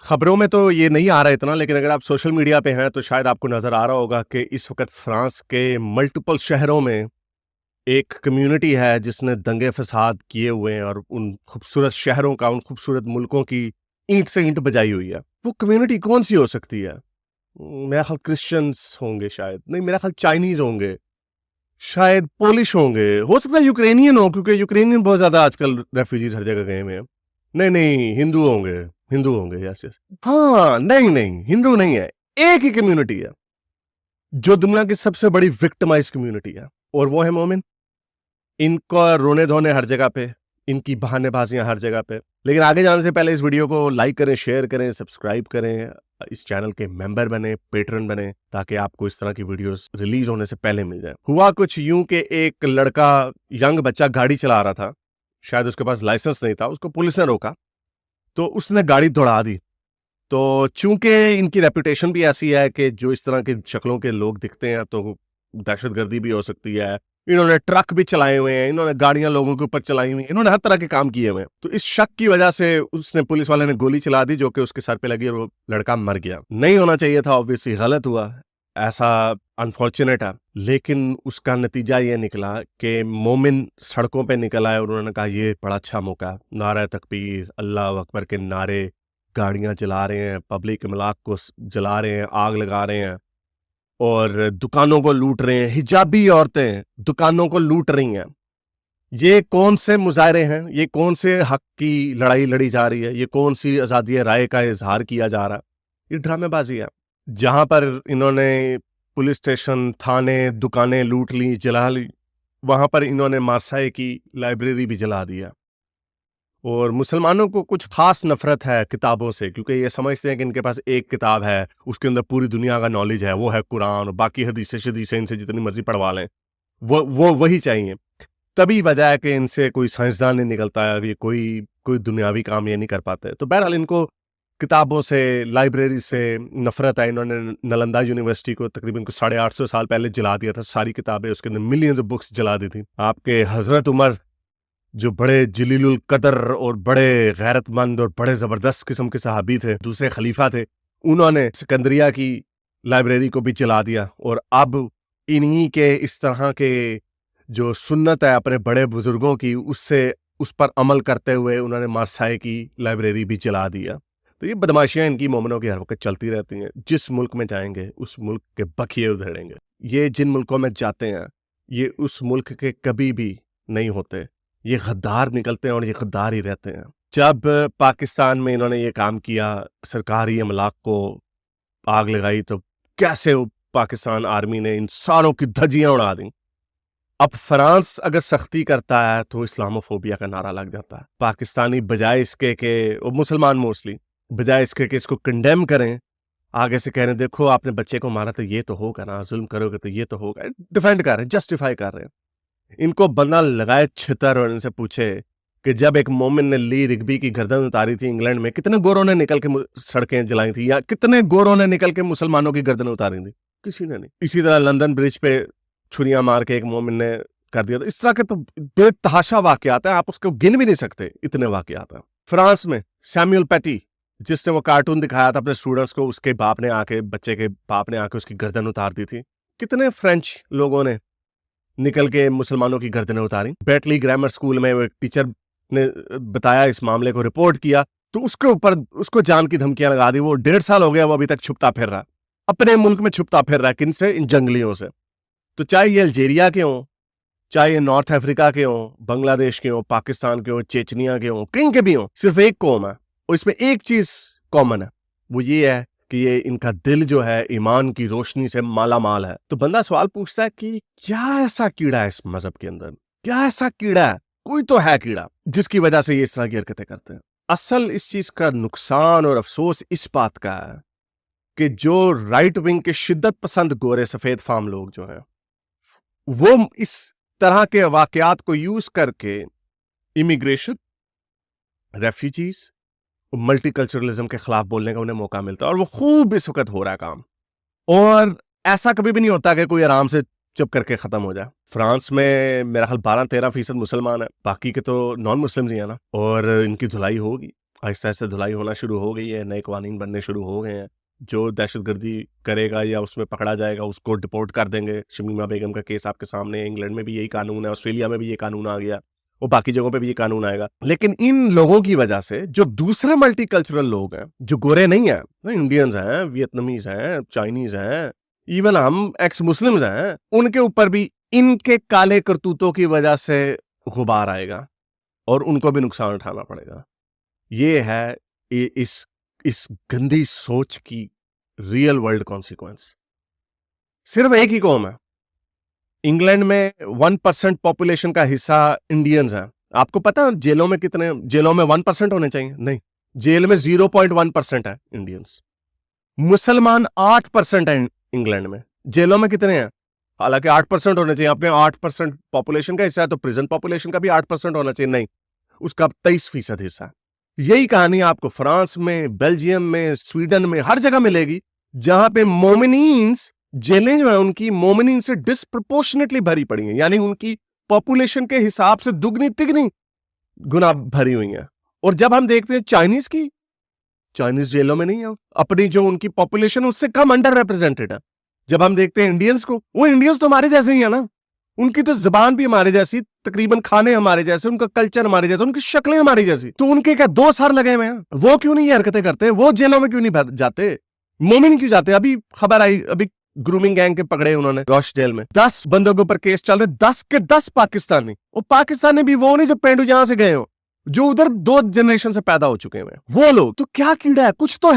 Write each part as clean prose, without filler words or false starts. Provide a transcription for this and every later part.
खबरों में तो ये नहीं आ रहा इतना, लेकिन अगर आप सोशल मीडिया पे हैं तो शायद आपको नज़र आ रहा होगा कि इस वक़्त फ्रांस के मल्टीपल शहरों में एक कम्युनिटी है जिसने दंगे-फ़साद किए हुए हैं और उन खूबसूरत शहरों का, उन खूबसूरत मुल्कों की ईंट से ईंट बजाई हुई है। वो कम्युनिटी कौन-सी हो सकती है? मेरा ख़्याल क्रिश्चियंस होंगे शायद, नहीं मेरा ख़्याल चाइनीज़ होंगे, शायद पोलिश होंगे, हो सकता है यूक्रेनियन हो क्योंकि यूक्रेनियन बहुत ज़्यादा आजकल रेफ्यूजीज़ हर जगह गए हुए हैं। नहीं, नहीं, हिंदू होंगे, यस, यस। हाँ, नहीं, नहीं, हिंदू नहीं है, एक ही कम्युनिटी है, जो दुनिया की सबसे बड़ी विक्टिमाइज़ कम्युनिटी है और वो है मोमिन। इनका रोने-धोने हर जगह पे, इनकी बहानेबाज़ियाँ हर जगह पे। लेकिन आगे जाने से पहले इस वीडियो को लाइक करें, शेयर करें, सब्सक्राइब करें, इस चैनल के मेंबर बनें, पेट्रन बनें, ताकि आपको इस तरह की वीडियोज़ रिलीज़ होने से पहले मिल जाएँ। हुआ कुछ यूँ कि एक लड़का, यंग बच्चा गाड़ी चला रहा था, शायद उसके पास लाइसेंस नहीं था, उसको पुलिस ने रोका, तो उसने गाड़ी दौड़ा दी। तो चूँकि इनकी रेपुटेशन भी ऐसी है कि जो इस तरह की शक्लों के लोग दिखते हैं तो दहशतगर्दी भी हो सकती है। इन्होंने ट्रक भी चलाए हुए हैं, इन्होंने गाड़ियाँ लोगों के ऊपर चलाई हुई हैं, इन्होंने हर तरह के काम किए हुए हैं। तो इस शक की वजह से उसने पुलिस वाले ने गोली चला दी जो कि उसके सर पे लगी और वो लड़का मर गया। नहीं होना चाहिए था, ऑब्वियसली गलत हुआ, ऐसा अनफॉर्चुनेट है। लेकिन उसका नतीजा ये निकला कि मोमिन सड़कों पे निकल आए और उन्होंने कहा ये बड़ा अच्छा मौका है। नारे तकबीर, अल्लाह अकबर के नारे, गाड़ियाँ जला रहे हैं, पब्लिक इमलाक को जला रहे हैं, आग लगा रहे हैं और दुकानों को लूट रहे हैं। हिजाबी औरतें दुकानों को लूट रही हैं। ये कौन से मुजाहरे हैं? ये कौन से हक की लड़ाई लड़ी जा रही है? ये कौन सी आज़ादी राय का इजहार किया जा रहा है? ये ड्रामेबाजी है। जहां पर इन्होंने पुलिस स्टेशन, थाने, दुकानें लूट ली, जला ली, वहां पर इन्होंने मार्साई की लाइब्रेरी भी जला दिया। और मुसलमानों को कुछ खास नफरत है किताबों से, क्योंकि ये समझते हैं कि इनके पास एक किताब है, उसके अंदर पूरी दुनिया का नॉलेज है, वो है कुरान, और बाकी हदीसें शदीसें इनसे जितनी मर्जी पढ़वा लें, वो वही चाहिए। तभी वजह है कि इनसे कोई साइंसदान नहीं निकलता है, ये कोई कोई दुनियावी काम ये नहीं कर पाते। तो बहरहाल इनको किताबों से, लाइब्रेरी से नफरत है। इन्होंने नालंदा यूनिवर्सिटी को तकरीबन 850 साल पहले जला दिया था, सारी किताबें, उसके अंदर मिलियंस ऑफ बुक्स जला दी थी। आपके हजरत उमर, जो बड़े जलीलुल कदर और बड़े गैरतमंद और बड़े ज़बरदस्त किस्म के सहाबी थे, दूसरे खलीफा थे, उन्होंने सिकंदरिया की लाइब्रेरी को भी जला दिया। और अब इन्हीं के इस तरह के जो सुन्नत है अपने बड़े बुजुर्गों की, उससे उस पर अमल करते हुए उन्होंने मार्साई की लाइब्रेरी भी जला दिया। तो ये बदमाशियां इनकी मोमिनों की हर वक्त चलती रहती हैं। जिस मुल्क में जाएंगे उस मुल्क के बखिए उधेड़ेंगे। ये जिन मुल्कों में जाते हैं ये उस मुल्क के कभी भी नहीं होते। ये गद्दार निकलते हैं और ये गद्दार ही रहते हैं। जब पाकिस्तान में इन्होंने ये काम किया, सरकारी अमलाक को आग लगाई, तो कैसे पाकिस्तान आर्मी ने इन सारों की धज्जियां उड़ा दी। अब फ्रांस अगर सख्ती करता है तो इस्लामोफोबिया का नारा लग जाता है। पाकिस्तानी बजाय इसके के, और मुसलमान मोस्टली, बजाय इसके कि इसको कंडेम करें, आगे से कह रहे हैं देखो आपने बच्चे को मारा तो ये तो होगा ना, जुल्म करोगे तो ये तो होगा। डिफेंड कर रहे हैं, जस्टिफाई कर रहे हैं। इनको बंदा लगाए छितर और इनसे पूछे कि जब एक मोमिन ने ली रिग्बी की गर्दन उतारी थी इंग्लैंड में, कितने गोरों ने निकल के सड़कें जलाई थी, या कितने गोरों ने निकल के मुसलमानों की गर्दन उतारी थी? किसी ने नहीं। इसी तरह लंदन ब्रिज पे छुरियां मार के एक मोमिन ने कर दिया था। इस तरह के तो बेतहाशा वाकयात हैं, आप उसको गिन भी नहीं सकते, इतने वाकयात हैं। फ्रांस में सैमुअल पैटी, जिसने वो कार्टून दिखाया था अपने स्टूडेंट्स को, उसके बाप ने आके, बच्चे के बाप ने आके उसकी गर्दन उतार दी थी। कितने फ्रेंच लोगों ने निकल के मुसलमानों की गर्दनें उतारी। बेटली ग्रामर स्कूल में वो एक टीचर ने बताया, इस मामले को रिपोर्ट किया, तो उसके ऊपर उसको जान की धमकियां लगा दी। वो 1.5 साल हो गया, वो अभी तक छुपता फिर रहा, अपने मुल्क में छुपता फिर रहा है। किनसे? इन जंगलियों से। तो चाहे ये अल्जीरिया के हों, चाहे ये नॉर्थ अफ्रीका के हों, बांग्लादेश के हों, पाकिस्तान के हों, चेचनिया के हों, कहीं के भी हों, सिर्फ एक कौम है और इसमें एक चीज कॉमन है, वो ये है कि ये इनका दिल जो है ईमान की रोशनी से माला माल है। तो बंदा सवाल पूछता है कि क्या ऐसा कीड़ा है इस मजहब के अंदर? क्या ऐसा कीड़ा है? कोई तो है कीड़ा जिसकी वजह से ये इस तरह की हरकतें करते हैं। असल इस चीज का नुकसान और अफसोस इस बात का है कि जो राइट विंग के शिद्दत पसंद गोरे सफेद फार्म लोग जो हैं, वो इस तरह के वाकयात को यूज करके इमिग्रेशन, रेफ्यूजीज, मल्टीकल्चरलिज्म के खिलाफ बोलने का उन्हें मौका मिलता है। और वो खूब इस वक्त हो रहा है काम। और ऐसा कभी भी नहीं होता कि कोई आराम से चुप करके खत्म हो जाए। फ्रांस में मेरा ख्याल 12-13% मुसलमान है, बाकी के तो नॉन मुस्लिम ही है ना, और इनकी धुलाई होगी। आहिस्ता-आहिस्ता धुलाई होना शुरू हो गई है, नए कानून बनने शुरू हो गए हैं। जो दहशतगर्दी करेगा या उसमें पकड़ा जाएगा उसको डिपोर्ट कर देंगे। शमीमा बेगम का केस आपके सामने है, इंग्लैंड में भी यही कानून है, ऑस्ट्रेलिया में भी ये कानून आ गया और बाकी जगहों पे भी ये कानून आएगा। लेकिन इन लोगों की वजह से जो दूसरे मल्टीकल्चरल लोग हैं, जो गोरे नहीं हैं, इंडियंस हैं, वियतनामीज हैं, चाइनीज हैं, इवन हम एक्स मुस्लिम्स हैं, उनके ऊपर भी इनके काले करतूतों की वजह से गुबार आएगा और उनको भी नुकसान उठाना पड़ेगा। ये है इस गंदी सोच की रियल वर्ल्ड कॉन्सिक्वेंस। सिर्फ एक ही कौम है। इंग्लैंड में 1% पॉपुलेशन का हिस्सा इंडियंस हैं। आपको पता है जेलों में 1% होने चाहिए? नहीं, जेल में 0.1% है इंडियंस। मुसलमान 8% है इंग्लैंड में, जेलों में कितने हैं? हालांकि 8% होने चाहिए। आपने 8% पॉपुलेशन का हिस्सा है तो प्रिजन पॉपुलेशन का भी 8% होना चाहिए। नहीं, उसका 23% हिस्सा है। यही कहानी आपको फ्रांस में, बेल्जियम में, स्वीडन में हर जगह मिलेगी, जहां पे मोमिनीन्स जेलें जो है उनकी मोमिनीन से डिस्प्रपोर्शनेटली भरी पड़ी हैं, यानी उनकी पॉपुलेशन के हिसाब से दुगनी तिगनी गुना भरी हुई हैं। और जब हम देखते हैं चाइनीज जेलों में नहीं है, अपनी जो उनकी पॉपुलेशन उससे कम अंडर रिप्रेजेंटेड है। जब हम देखते हैं इंडियंस को, वो इंडियंस तो हमारे जैसे ही है ना, उनकी तो जबान भी हमारे जैसी, तकरीबन खाने हमारे जैसे, उनका कल्चर हमारे जैसा, उनकी शक्लें हमारी जैसी। तो उनके क्या 2 सर लगे हुए हैं? वो क्यों नहीं ये हरकतें करते? वो जेलों में क्यों नहीं जाते? मोमिन क्यों जाते? अभी खबर आई, अभी ग्रूमिंग गैंग के पकड़े उन्होंने रॉश जेल में। 10 बंदों के ऊपर केस चल रहे, 10 के 10 पाकिस्तानी। और पाकिस्तानी भी वो नहीं जो पेंडू जहां से गए हो, जो उधर 2 जनरेशन से पैदा हो चुके हैं वो लोग। तो क्या कीड़ा है? कुछ तो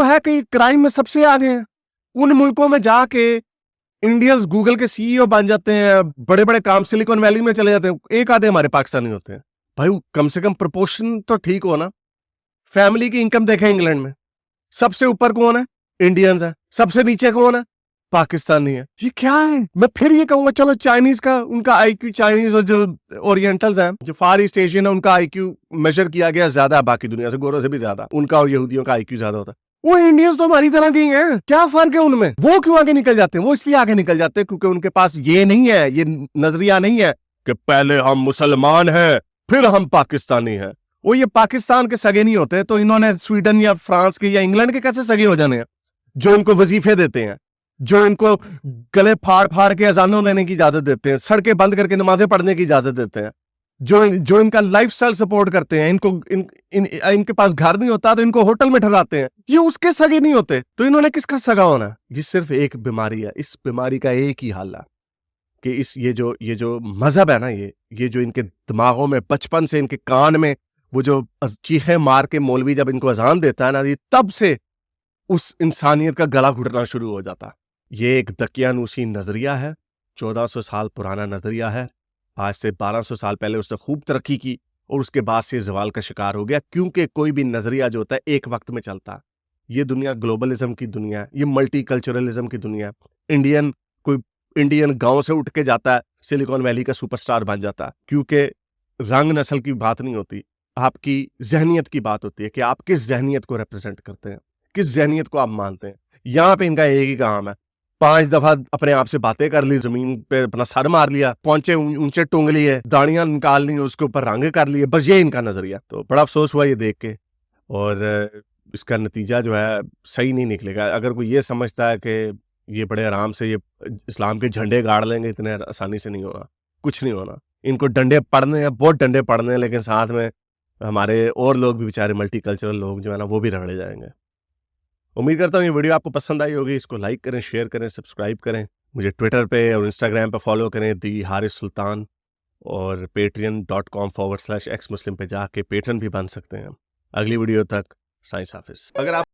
है कि क्राइम में सबसे आगे हैं। उन मुल्कों में जाके इंडियंस गूगल के सीईओ बन जाते हैं, बड़े बड़े काम सिलिकॉन वैली में चले जाते हैं, एक आधे हमारे पाकिस्तानी होते हैं। भाई कम से कम प्रोपोर्शन तो ठीक हो ना। फैमिली की इनकम देखें इंग्लैंड में, सबसे ऊपर कौन है? इंडियंस है। सबसे नीचे कौन है? पाकिस्तानी है। ये क्या है? मैं फिर ये कहूंगा, चलो चाइनीज का, उनका आईक्यू, चाइनीज और जो ओरिएंटल्स हैं, जो फार ईस्ट एशियन है, उनका आईक्यू मेजर किया गया ज्यादा है बाकी दुनिया से, गोरों से भी ज्यादा उनका और यहूदियों का आईक्यू ज्यादा होता है। वो इंडियंस तो हमारी तरह के हैं, क्या फर्क है उनमें? वो क्यों आगे निकल जाते हैं? वो इसलिए आगे निकल जाते हैं क्योंकि उनके पास ये नहीं है, ये नजरिया नहीं है कि पहले हम मुसलमान हैं फिर हम पाकिस्तानी हैं। वो ये पाकिस्तान के सगे नहीं होते, तो इन्होंने स्वीडन या फ्रांस के या इंग्लैंड के कैसे सगे हो जाने हैं, जो इनको वजीफे देते हैं, जो इनको गले फाड़ फाड़ के अजानों लेने की इजाजत देते हैं, सड़कें बंद करके नमाजें पढ़ने की इजाजत देते हैं, जो इनका लाइफस्टाइल सपोर्ट करते हैं। इनके पास घर नहीं होता तो इनको होटल में ठहराते हैं। ये उसके सगे नहीं होते, तो इन्होंने किसका सगा होना है? ये सिर्फ एक बीमारी है। इस बीमारी का एक ही हल है कि ये जो मजहब है ना, ये जो इनके दिमागों में बचपन से इनके कान में वो जो चीखें मार के मौलवी जब इनको अजान देता है ना, ये तब से उस इंसानियत का गला घुटना शुरू हो जाता है। ये एक दकियानूसी नजरिया है, 1400 साल पुराना नजरिया है। आज से 1200 साल पहले उसने खूब तरक्की की और उसके बाद से जवाल का शिकार हो गया, क्योंकि कोई भी नजरिया जो होता है एक वक्त में चलता है। ये दुनिया ग्लोबलिज्म की दुनिया है, ये मल्टीकल्चरलिज्म की दुनिया है। कोई इंडियन गांव से उठ के जाता है, सिलिकॉन वैली का सुपरस्टार बन जाता है, क्योंकि रंग नस्ल की बात नहीं होती, आपकी जहनियत की बात होती है कि आप किस जहनियत को रिप्रेजेंट करते हैं, किस जहनियत को आप मानते हैं। यहां पे इनका एक ही काम है, 5 दफा अपने आप से बातें कर ली, जमीन पे अपना सर मार लिया, पहुंचे ऊंचे टूंग लिए, दाढ़ियां निकाल ली, उसके ऊपर रंग कर लिए, बस ये इनका नजरिया। तो बड़ा अफसोस हुआ ये देख के, और इसका नतीजा जो है सही नहीं निकलेगा। अगर कोई ये समझता है कि ये बड़े आराम से ये इस्लाम के झंडे गाड़ लेंगे, इतने आसानी से नहीं होगा, कुछ नहीं होना। इनको डंडे पड़ने हैं, बहुत डंडे पड़ने हैं, लेकिन साथ में हमारे और लोग भी, बेचारे मल्टीकल्चरल लोग जो है ना, वो भी रगड़े जाएंगे। उम्मीद करता हूँ ये वीडियो आपको पसंद आई होगी। इसको लाइक करें, शेयर करें, सब्सक्राइब करें। मुझे ट्विटर पे और इंस्टाग्राम पे फॉलो करें, दी हारिस सुल्तान, और patreon.com/xmuslim पे जाके पेट्रन भी बन सकते हैं। अगली वीडियो तक साइंस हाफिज। अगर आप